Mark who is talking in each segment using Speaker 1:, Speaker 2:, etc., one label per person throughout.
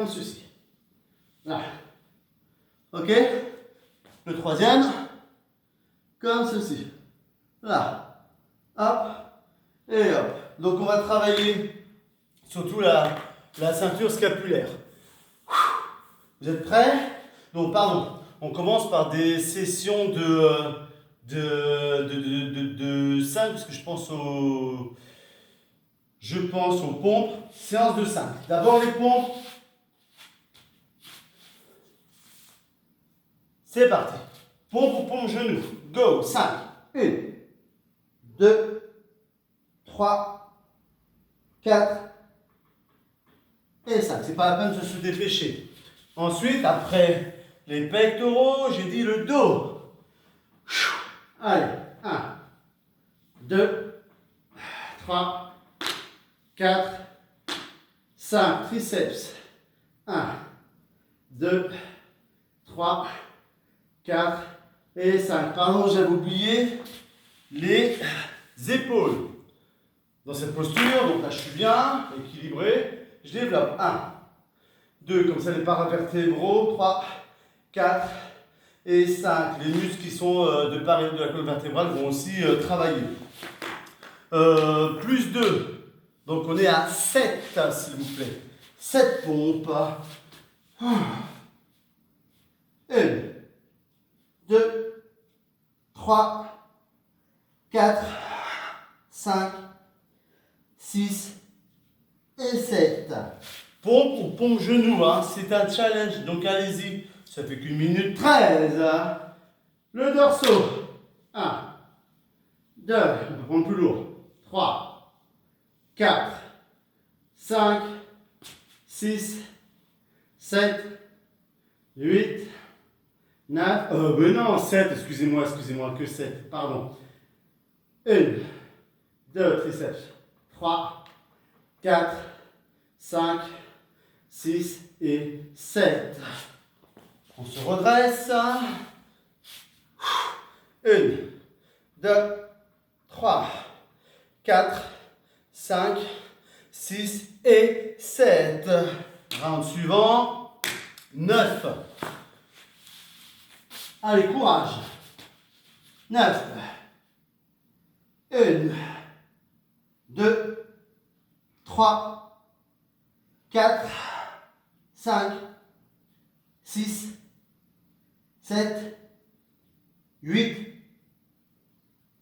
Speaker 1: comme ceci. Là. Ok. Le troisième, comme ceci. Là. Hop. Et hop. Donc on va travailler surtout la ceinture scapulaire. Vous êtes prêts? Donc pardon. On commence par des sessions de 5, parce que je pense aux pompes. Séance de 5. D'abord les pompes. C'est parti. Pompe ou pompe genou. Go. 5. 1, 2, 3, 4 et 5. C'est pas la peine de se dépêcher. Ensuite, après les pectoraux, j'ai dit le dos. Allez. 1, 2, 3, 4, 5. Triceps. 1, 2, 3, 4 et 5. Pardon, j'avais oublié les épaules. Dans cette posture, donc là je suis bien, équilibré, je développe. 1, 2, comme ça les paravertébraux, 3, 4 et 5. Les muscles qui sont de part et d'autre de la colonne vertébrale vont aussi travailler. Plus 2, donc on est à 7, s'il vous plaît. 7 pompes. 1, 2, 3, 4, 5, 6 et 7. Pompe ou pompe genou, hein, c'est un challenge, donc allez-y. Ça fait qu'1 minute 13. Le dorsaux. 1, 2, on va prendre plus lourd. 3, 4, 5, 6, 7, 8, 9, mais non, 7, excusez-moi, que 7, pardon. 1, 2, triceps. 3, 4, 5, 6 et 7. On se redresse. 1, 2, 3, 4, 5, 6 et 7. Round suivant. 9. Allez, courage. 9. 1, 2, 3, 4, 5, 6, 7, 8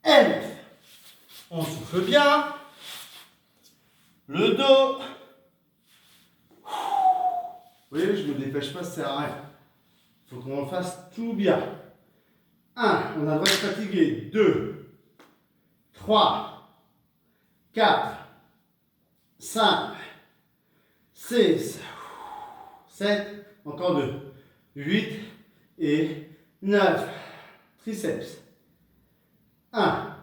Speaker 1: et 9. On souffle bien. Le dos. Vous voyez, je ne me dépêche pas, ça sert à rien. Il faut qu'on en fasse tout bien. 1, on a le droit de se fatiguer. 2, 3, 4, 5, 6, 7, encore 2, 8 et 9. Triceps. 1,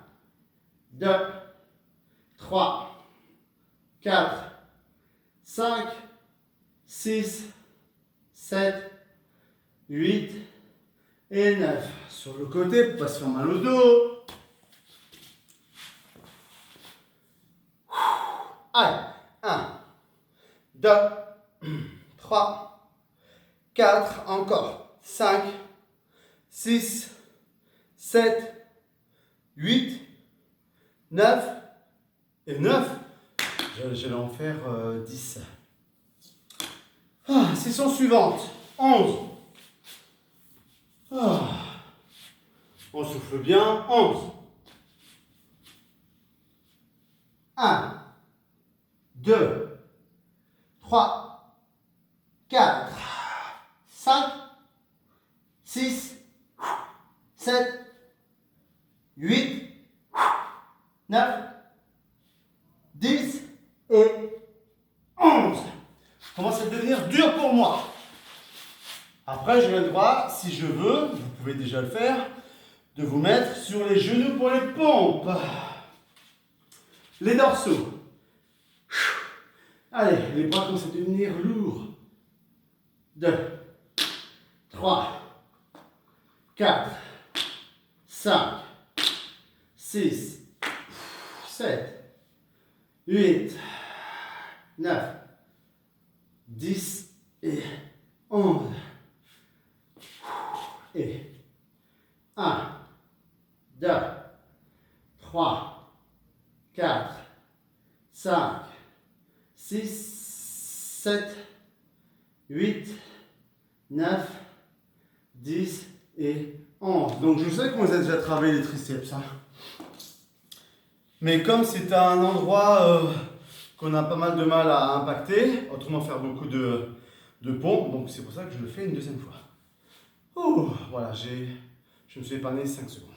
Speaker 1: 2, 3, 4, 5, 6, 7, 8 et 9. Sur le côté pour ne pas se faire mal au dos. Allez, 1, 2, 3, 4, encore 5, 6, 7, 8, 9 et 9. J'allais en faire 10. Session suivante. 11. On souffle bien. 11. 1, 2, 3, 4, 5, 6, 7, 8, 9, 10 et 11. Commence à devenir dur pour moi. Après, j'ai le droit, si je veux, vous pouvez déjà le faire, de vous mettre sur les genoux pour les pompes. Les dorsaux. Allez, les bras commencent à devenir lourds. 2, 3, 4, 5, 6, 7, 8, 9, 10 et 11. Et 1, 2, 3, 4, 5, 6, 7, 8, 9, 10 et 11. Donc je sais qu'on vous a déjà travaillé les triceps. Hein. Mais comme c'est un endroit qu'on a pas mal de mal à impacter, autrement faire beaucoup de pompes, donc c'est pour ça que je le fais une deuxième fois. Ouh, voilà, je me suis épargné 5 secondes.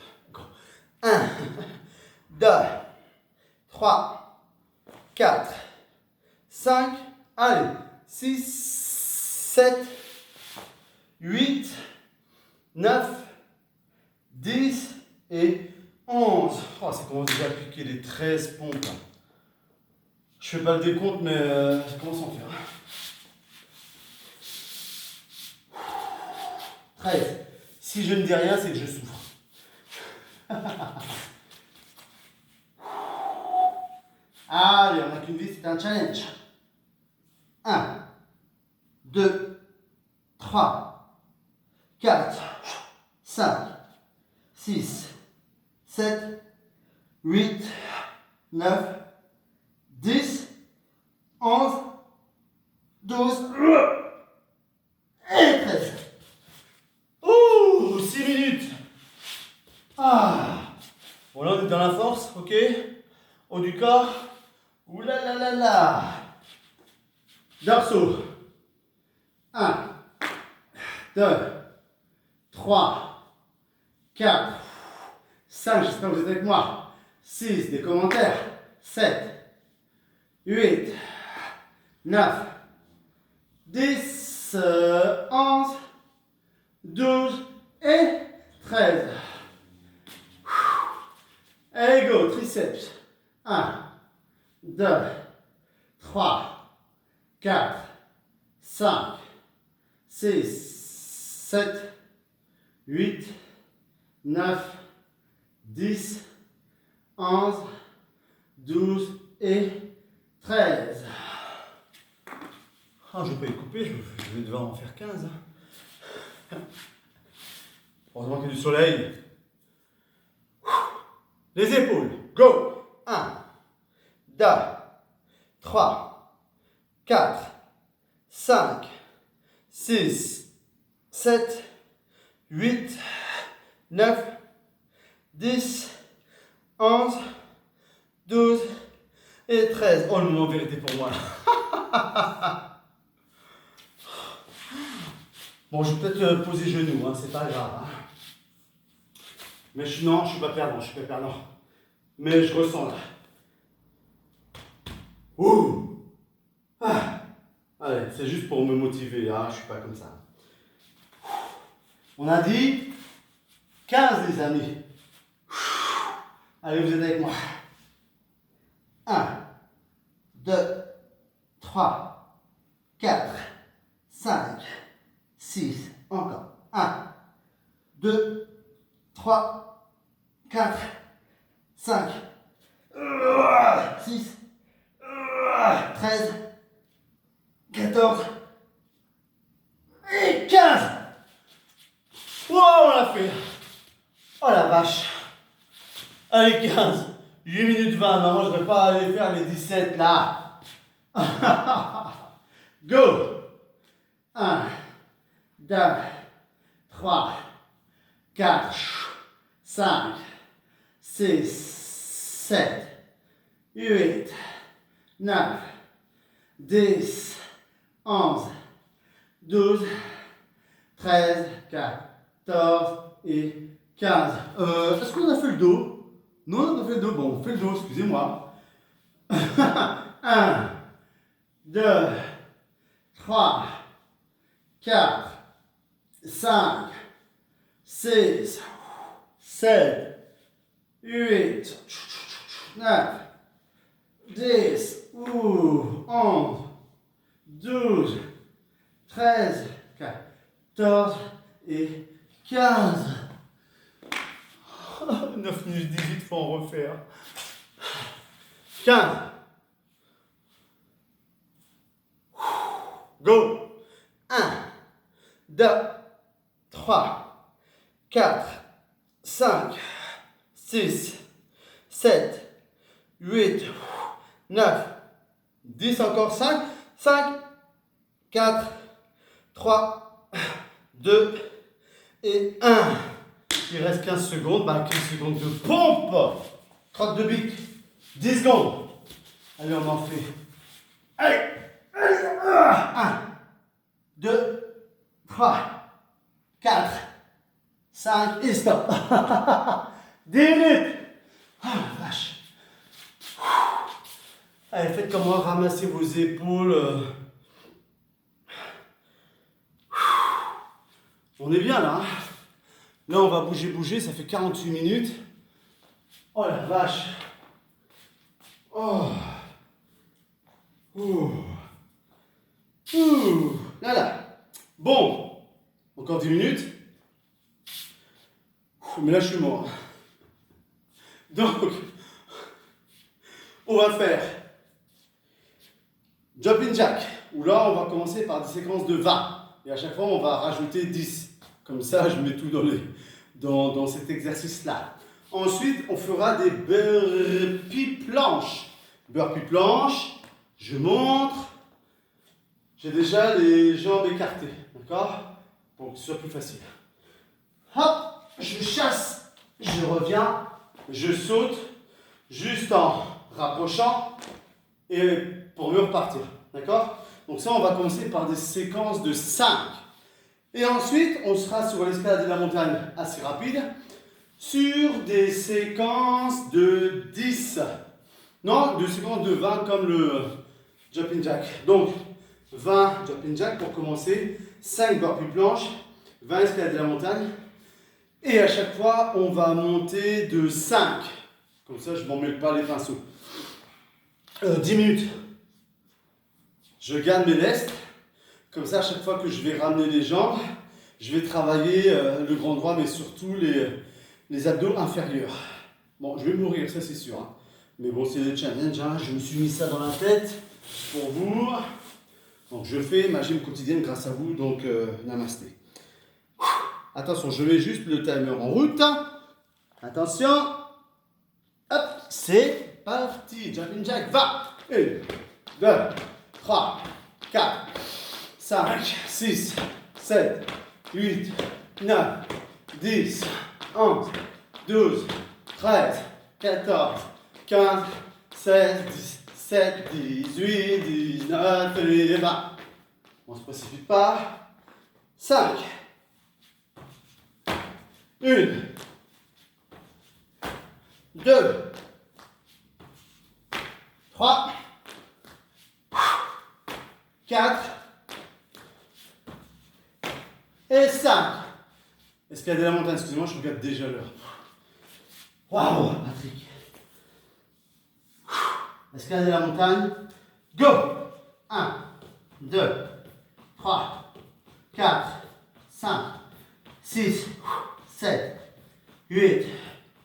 Speaker 1: 1, 2, 3, 4, 5, allez, 6, 7, 8, 9, 10 et 11. Oh, ça commence déjà à piquer les 13 pompes. Je fais pas le décompte, mais ça commence à en faire. 13. Si je ne dis rien, c'est que je souffre. Allez, on n'a qu'une vie, c'est un challenge. 1, 2, 3, 4, 5, 6, 7, 8, 9, 10, 11, 12 et 13. Ouh, 6 minutes. Ah. Bon, là, on est dans la force, ok? Haut du corps. Ouh là là là là. Dorso. 1, 2, 3, 4, 5, j'espère que vous êtes avec moi. 6, des commentaires. 7, 8, 9, 10, 11, 12 et 13. Allez, go, triceps. 1, 2, 3, 4, 5, 6, 7, 8, 9, 10, 11, 12 et 13. Ah, je ne vais pas y couper, je vais devoir en faire 15. Heureusement qu'il y a du soleil. Les épaules, go. 1, 2, 3, 4, 5, 6, 7, 8, 9, 10, 11, 12 et 13. Oh, le moment de vérité pour moi. Bon, je vais peut-être poser genoux, hein, c'est pas grave. Hein. Mais non, je suis pas perdant, Mais je ressens là. Ouh. Ah. Allez, c'est juste pour me motiver, hein, je suis pas comme ça. On a dit 15 les amis. Allez, vous êtes avec moi. 1, 2, 3, 4, 5, 6, encore. 1, 2, 3, 4, 5, 6, 13, 14 et 15. Wow, on l'a fait. Oh la vache. Allez, 15. 8 minutes 20. Non, moi, je ne vais pas aller faire les 17 là. Go. 1, 2, 3, 4, 5, 6, 7, 8, 9, 10, 11, 12, 13, 14 et 15. Est-ce qu'on a fait le dos? Non, on n'a pas fait le dos. Bon, on fait le dos, excusez-moi. 1, 2, 3, 4, 5, 6, 7, 8, 9, 10, 11, 12, 13, 14 et 15. 9 minutes 18, faut en refaire. 15. Go. 1, 2, 3, 4, 5, 6, 7, 8, 9, 10, encore 5, 5, 4, 3, 2 et 1. Il reste 15 secondes, 15 secondes de pompe. Crotte de bique, 10 secondes. Allez, on en fait. Allez, 1, 2, 3, 4, 5 et stop. 10 minutes. Ah la vache. Allez, faites comme moi, ramassez vos épaules. On est bien là. Là, on va bouger, ça fait 48 minutes. Oh la vache. Oh. Ouh. Ouh. Là. Bon. Encore 10 minutes. Mais là, je suis mort. Donc, on va faire jumping jack. Où là, on va commencer par des séquences de 20. Et à chaque fois, on va rajouter 10. Comme ça, je mets tout dans cet exercice-là. Ensuite, on fera des burpees planches. Burpees planches, je montre. J'ai déjà les jambes écartées, d'accord? Pour que ce soit plus facile. Hop, je chasse, je reviens, je saute, juste en rapprochant et pour mieux repartir, d'accord? Donc ça, on va commencer par des séquences de 5. Et ensuite, on sera sur l'escalade de la montagne assez rapide, sur des séquences de 10. Non, des séquences de 20 comme le jumping jack. Donc, 20 jumping jack pour commencer, 5 burpees planches, 20 escalades de la montagne. Et à chaque fois, on va monter de 5. Comme ça, je ne m'en mêle pas les pinceaux. 10 minutes. Je garde mes lestes. Comme ça, à chaque fois que je vais ramener les jambes, je vais travailler le grand droit, mais surtout les abdos inférieurs. Bon, je vais mourir, ça c'est sûr. Hein. Mais bon, c'est le challenge. Hein. Je me suis mis ça dans la tête pour vous. Donc, je fais ma gym quotidienne grâce à vous. Donc, namasté. Attention, je mets juste le timer en route. Attention. Hop, c'est parti. Jumping jack, va. 1, 2, 3, 4. 5, 6, 7, 8, 9, 10, 11, 12, 13, 14, 15, 16, 17, 18, 19 et 20. On ne se précipite pas. 5, 1, 2, 3, 4, et 5. Escalade de la montagne, excusez-moi, je regarde déjà l'heure. Waouh, Patrick. Escalade de la montagne. Go. 1, 2, 3, 4, 5, 6, 7, 8,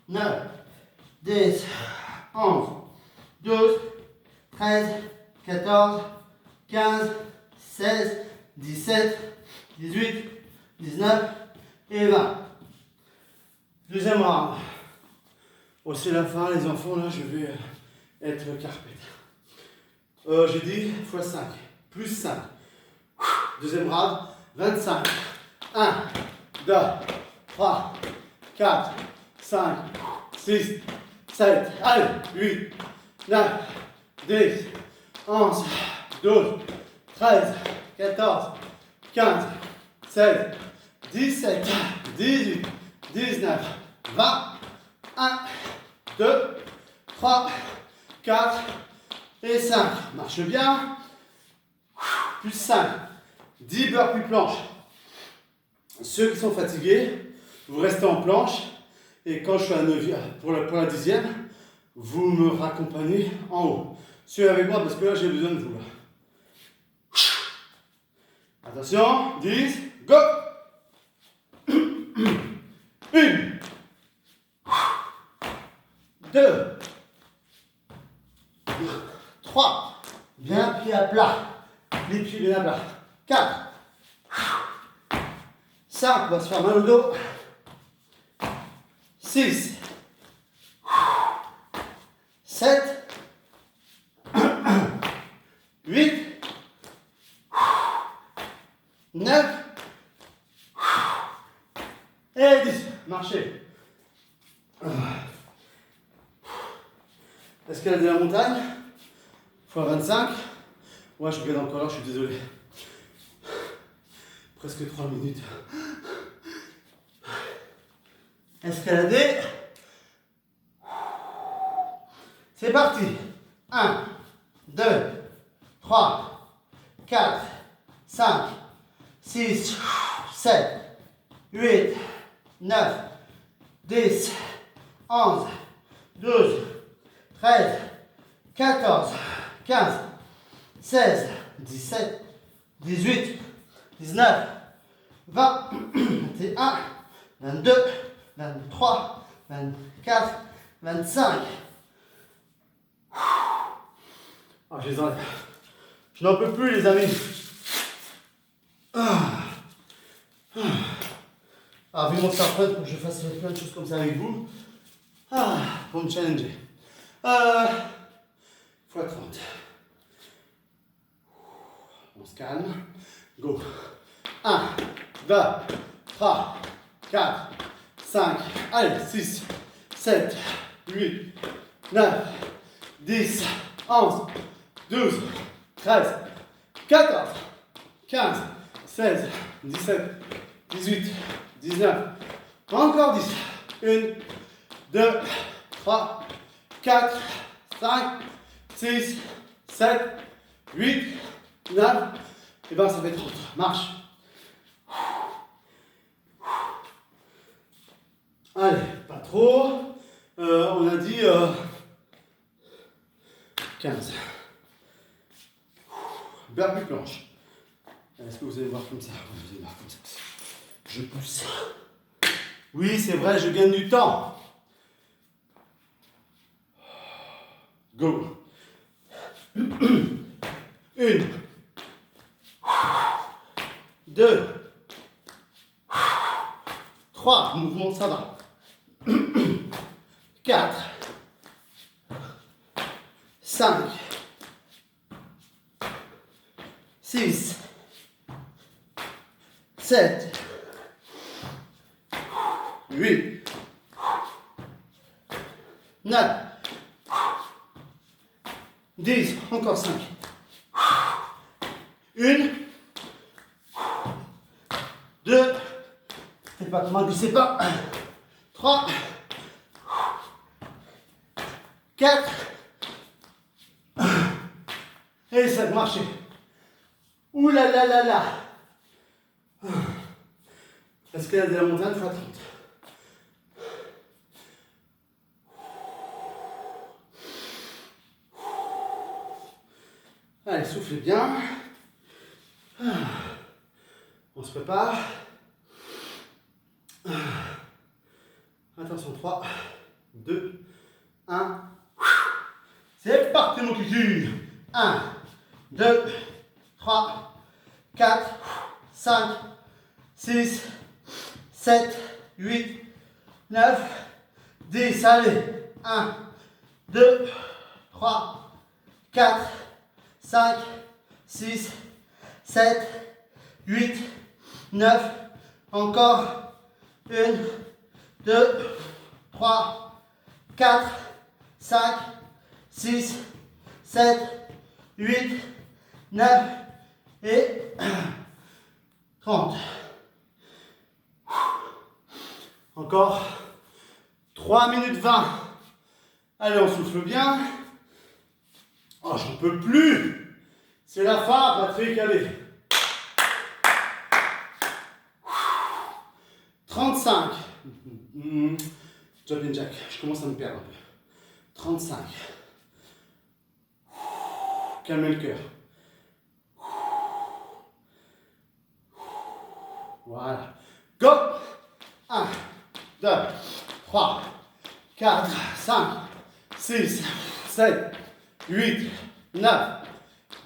Speaker 1: 9, 10, 11, 12, 13, 14, 15, 16, 17, 18, 19 et 20. Deuxième round. Oh, c'est la fin, les enfants, là, je vais être carpette. J'ai dit x 5, plus 5. Deuxième round, 25. 1, 2, 3, 4, 5, 6, 7, allez, 8, 9, 10, 11, 12, 13, 14, 15, 16, 17, 18, 19, 20, 1, 2, 3, 4 et 5. Marche bien. Plus 5. 10 burpees planches. Ceux qui sont fatigués, vous restez en planche. Et quand je suis à 9, pour la 10e, vous me raccompagnez en haut. Suivez avec moi parce que là, j'ai besoin de vous. Là. Attention, 10, go. 1, 2, 3, bien pied à plat, les pieds bien à plat. 4, 5, on va se faire mal au dos. 6, 7, 8, 9 et 10. Marchez. Escalade de la montagne. Fois 25. Ouais, je regarde encore là, je suis désolé. Presque 3 minutes. Escalader. C'est parti. 1, 2, 3, 4, 5, 6, 7, 8, 9, 10, 11, 12, 13, 14, 15, 16, 17, 18, 19, 20, 21, 22, 23, 24, 25. Ah, je les enlève. Je n'en peux plus, les amis. Ah, vivement que ça reprenne pour que je fasse plein de choses comme ça avec vous. Ah, pour me challenger. Fois 30. On se calme. Go. 1, 2, 3, 4, 5, allez, 6, 7, 8, 9, 10, 11, 12, 13, 14, 15, 16, 17, 18, 19, encore 10. 1, 2, 3, 4, 5, 6, 7, 8, 9, et ben ça fait 30. Marche. Allez, pas trop. On a dit 15. Burpee planche. Est-ce que vous allez voir comme ça? Vous allez voir comme ça. Je pousse. Oui, c'est vrai, je gagne du temps. Go. 1, 2, 3, mouvement, ça va. 4, 5, 6, 7, 8, 9, 10, encore 5. 1, 2, c'est pas comment glissez pas. 3, 4, et 5, marchez. Ouh là là là là. Escalade de la montagne fois 30. Allez, soufflez bien. On se prépare. Attention, 3, 2, 1. C'est parti mon kiki. 1, 2, 3, 4, 5, 6, 7, 8, 9, 10. Allez. 1, 2, 3, 4, 5, 6, 7, 8, 9. Encore. 1, 2, 3, 4, 5, 6, 7, 8, 9 et 30. Encore 3 minutes 20. Allez, on souffle bien. Oh, j'en peux plus. C'est la fin, Patrick, allez. 35. Jumping jack. Je commence à me perdre un peu. 35. Calmez le cœur. Voilà. Go. 1, 2, 3, 4, 5, 6, 7, 8, 9,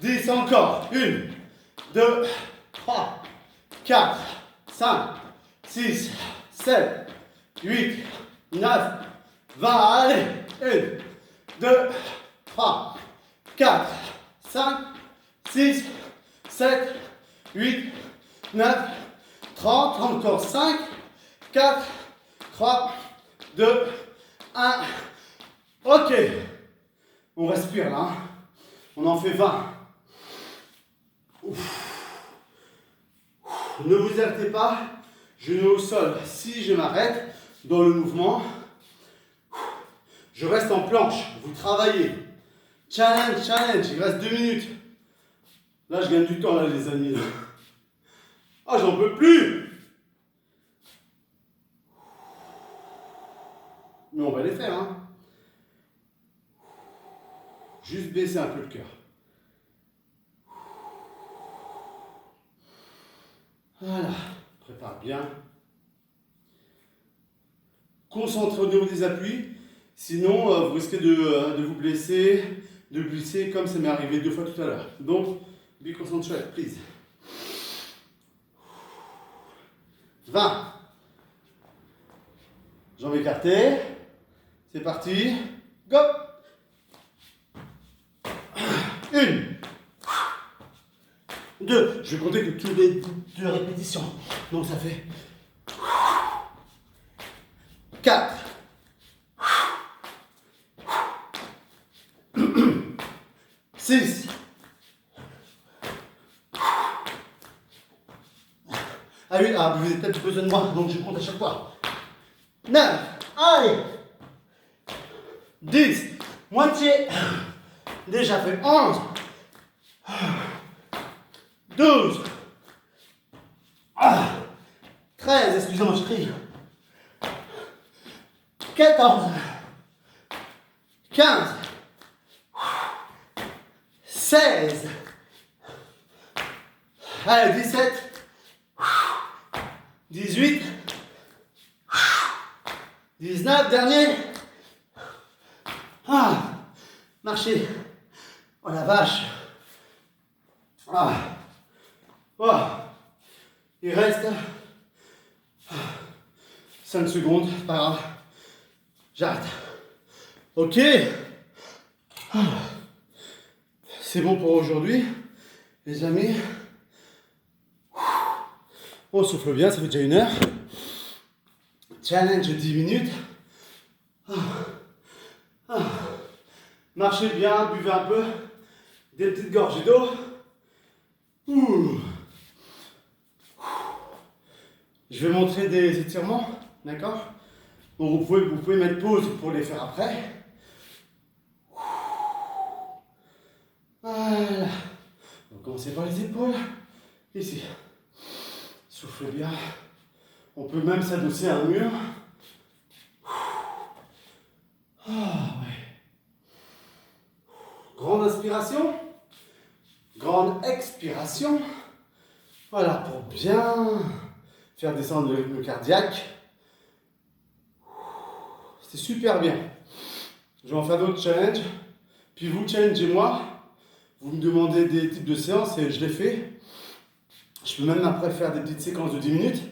Speaker 1: 10 encore. 1, 2, 3, 4, 5, 6, 7, 8, 9, 20. Allez. 1, 2, 3, 4, 5, 6, 7, 8, 9, 30. Encore 5, 4, 3, 2, 1. Ok. On respire là. On en fait 20. Ouf. Ne vous arrêtez pas. Genou au sol. Si je m'arrête dans le mouvement, je reste en planche. Vous travaillez. Challenge, challenge. Il reste 2 minutes. Là, je gagne du temps, là, les amis. Ah, j'en peux plus. Mais on va les faire, hein. Juste baisser un peu le cœur. Voilà. Prépare bien. Concentrez au niveau des appuis. Sinon, vous risquez de vous blesser, de glisser comme ça m'est arrivé 2 fois tout à l'heure. Donc, be concentrated, please. 20. Jambes écartées. C'est parti. Go. 1. 2. Je vais compter que toutes les 2 répétitions. Donc ça fait 4. 6. Ah oui, vous avez peut-être besoin de moi, donc je compte à chaque fois. 9. Allez. 10. Moitié. Déjà fait 11. 12. 13. Excusez-moi, je crie. 14. 15. 16. Allez, 17. 18. 19. Dernier. Marchez. Oh la vache. Oh. Il reste 5 secondes, pas grave. J'arrête. Ok. C'est bon pour aujourd'hui, les amis. On souffle bien, ça fait déjà 1 heure. Challenge 10 minutes. Marchez bien, buvez un peu. Des petites gorgées d'eau. Je vais montrer des étirements, d'accord? Donc vous pouvez mettre pause pour les faire après. Voilà. On va commencer par les épaules. Ici. Soufflez bien. On peut même s'adosser à un mur. Ouais. Grande inspiration. Grande expiration. Voilà, pour bien faire descendre le rythme cardiaque. C'est super bien. Je vais en faire d'autres challenges. Puis vous challengez-moi. Vous me demandez des types de séances et je les fais. Je peux même après faire des petites séquences de 10 minutes.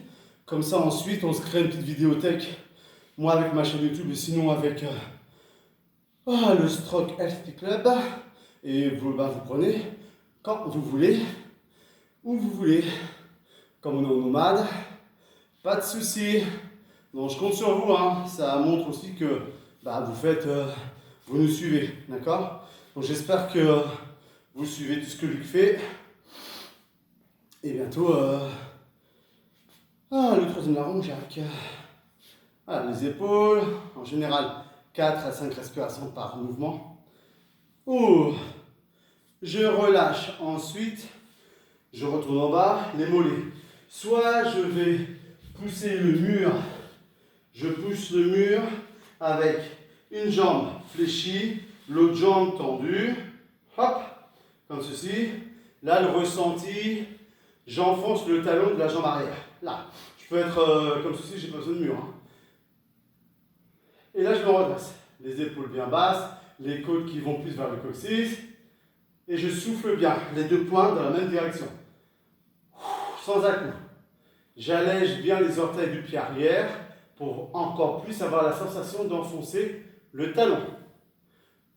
Speaker 1: Comme ça, ensuite, on se crée une petite vidéothèque. Moi avec ma chaîne YouTube et sinon avec le Stroke Healthy Club. Et vous prenez quand vous voulez, où vous voulez. Comme on est en nomade, pas de souci. Donc je compte sur vous. Hein. Ça montre aussi que vous nous suivez. D'accord? Donc j'espère que vous suivez tout ce que Luc fait. Et bientôt, le troisième larron, Jacques. Voilà, les épaules, en général 4 à 5 respirations par mouvement. Je relâche, ensuite je retourne en bas, les mollets. Soit je vais pousser le mur, je pousse le mur avec une jambe fléchie, l'autre jambe tendue, hop, comme ceci. Là, le ressenti, j'enfonce le talon de la jambe arrière. Là, je peux être comme ceci, j'ai pas besoin de mur. Hein. Et là, je me redresse. Les épaules bien basses, les côtes qui vont plus vers le coccyx. Et je souffle bien, les 2 poings dans la même direction. Sans à-coups. J'allège bien les orteils du pied arrière pour encore plus avoir la sensation d'enfoncer le talon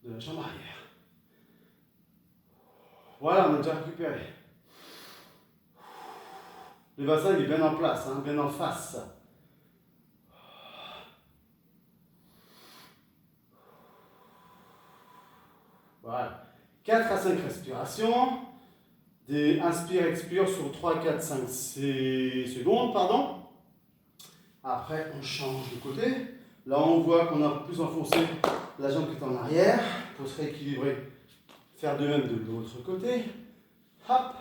Speaker 1: de la jambe arrière. Voilà, on a déjà récupéré. Le bassin il est bien en place, hein, bien en face. Voilà. 4 à 5 respirations. Des inspire, expire sur 3, 4, 5 secondes, pardon. Après, on change de côté. Là, on voit qu'on a plus enfoncé la jambe qui est en arrière. Pour se rééquilibrer, faire de même de l'autre côté. Hop.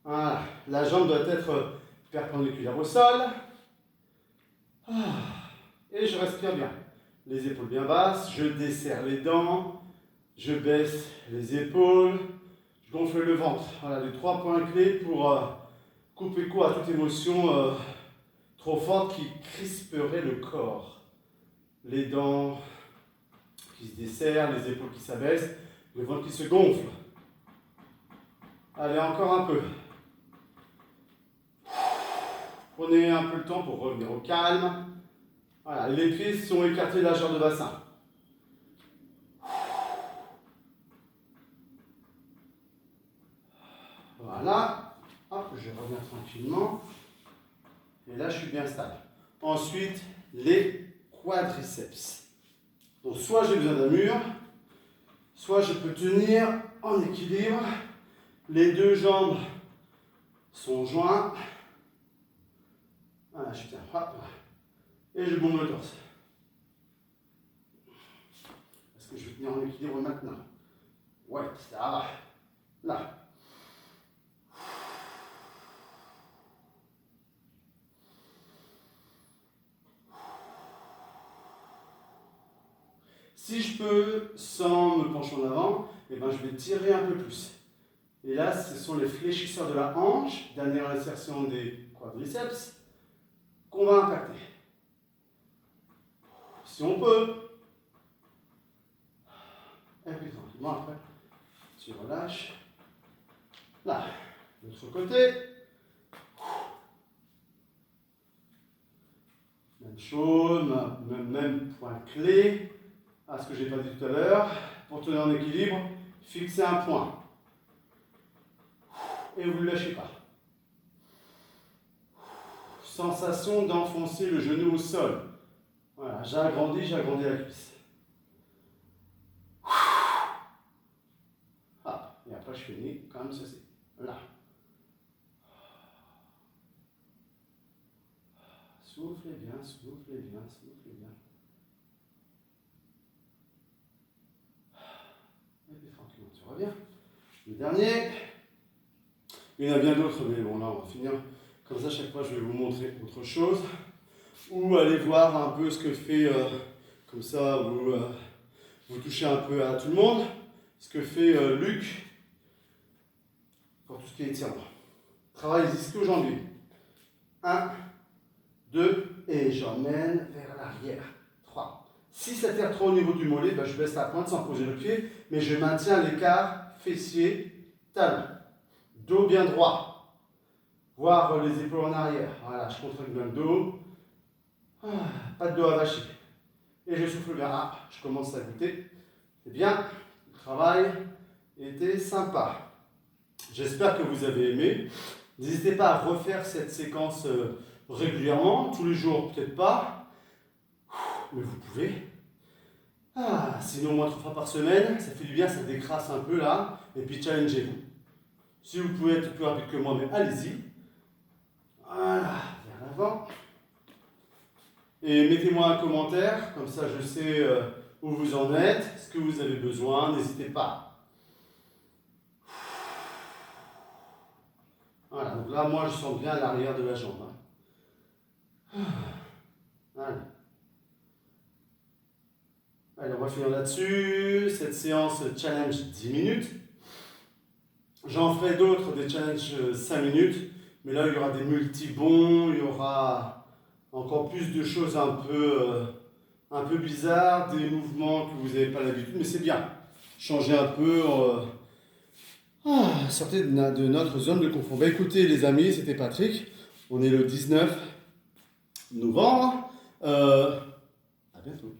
Speaker 1: Voilà. La jambe doit être perpendiculaire au sol. Et je respire bien. Les épaules bien basses. Je desserre les dents. Je baisse les épaules. Je gonfle le ventre. Voilà, les 3 points clés pour couper court à toute émotion trop forte qui crisperait le corps. Les dents qui se desserrent, les épaules qui s'abaissent, le ventre qui se gonfle. Allez, encore un peu. Prenez un peu le temps pour revenir au calme. Voilà, les pieds sont écartés de la largeur de bassin. Voilà, hop, je reviens tranquillement. Et là, je suis bien stable. Ensuite, les quadriceps. Donc, soit j'ai besoin d'un mur, soit je peux tenir en équilibre. Les deux jambes sont jointes. Voilà, je tiens, hop, et je bombe le torse. Est-ce que je vais tenir en équilibre maintenant? Ouais, ça va. Là. Si je peux, sans me pencher en avant, eh ben, je vais tirer un peu plus. Et là, ce sont les fléchisseurs de la hanche, dernière insertion des quadriceps, qu'on va impacter. Si on peut. Et puis tranquillement après, tu relâches. Là, de l'autre côté. Même chose, même point clé. À ce que je n'ai pas dit tout à l'heure, pour tenir en équilibre, fixez un point. Et vous ne le lâchez pas. Sensation d'enfoncer le genou au sol. Voilà, j'agrandis la cuisse. Ah, et après je finis comme ceci. Là. Soufflez bien, soufflez bien, soufflez bien. Et puis tranquillement, tu reviens. Le dernier. Il y en a bien d'autres, mais bon, là, on va finir. Comme ça, chaque fois, je vais vous montrer autre chose. Ou aller voir un peu ce que fait, comme ça, vous touchez un peu à tout le monde, ce que fait Luc pour tout ce qui est étirement. Travail les ischio-jambiers. 1, 2, et j'emmène vers l'arrière. 3. Si ça tire trop au niveau du mollet, ben, je baisse la pointe sans poser le pied, mais je maintiens l'écart fessier-talon. Dos bien droit. Voir les épaules en arrière. Voilà, je contracte bien le dos. Pas de dos avachi. Et je souffle bien. Ah, je commence à goûter. C'est bien. Le travail était sympa. J'espère que vous avez aimé. N'hésitez pas à refaire cette séquence régulièrement. Tous les jours, peut-être pas. Mais vous pouvez. Sinon, au moins 3 fois par semaine. Ça fait du bien, ça décrasse un peu là. Et puis, challengez-vous. Si vous pouvez être plus rapide que moi, mais allez-y. Voilà, vers l'avant. Et mettez-moi un commentaire, comme ça je sais où vous en êtes, ce que vous avez besoin, n'hésitez pas. Voilà, donc là, moi je sens bien l'arrière de la jambe. Allez. Allez, on va finir là-dessus. Cette séance challenge 10 minutes. J'en ferai d'autres, des challenges 5 minutes. Mais là, il y aura des multi-bons, il y aura encore plus de choses un peu bizarres, des mouvements que vous n'avez pas l'habitude, mais c'est bien. Changer un peu, sortez de notre zone de confort. Bah, écoutez les amis, c'était Patrick. On est le 19 novembre. À bientôt.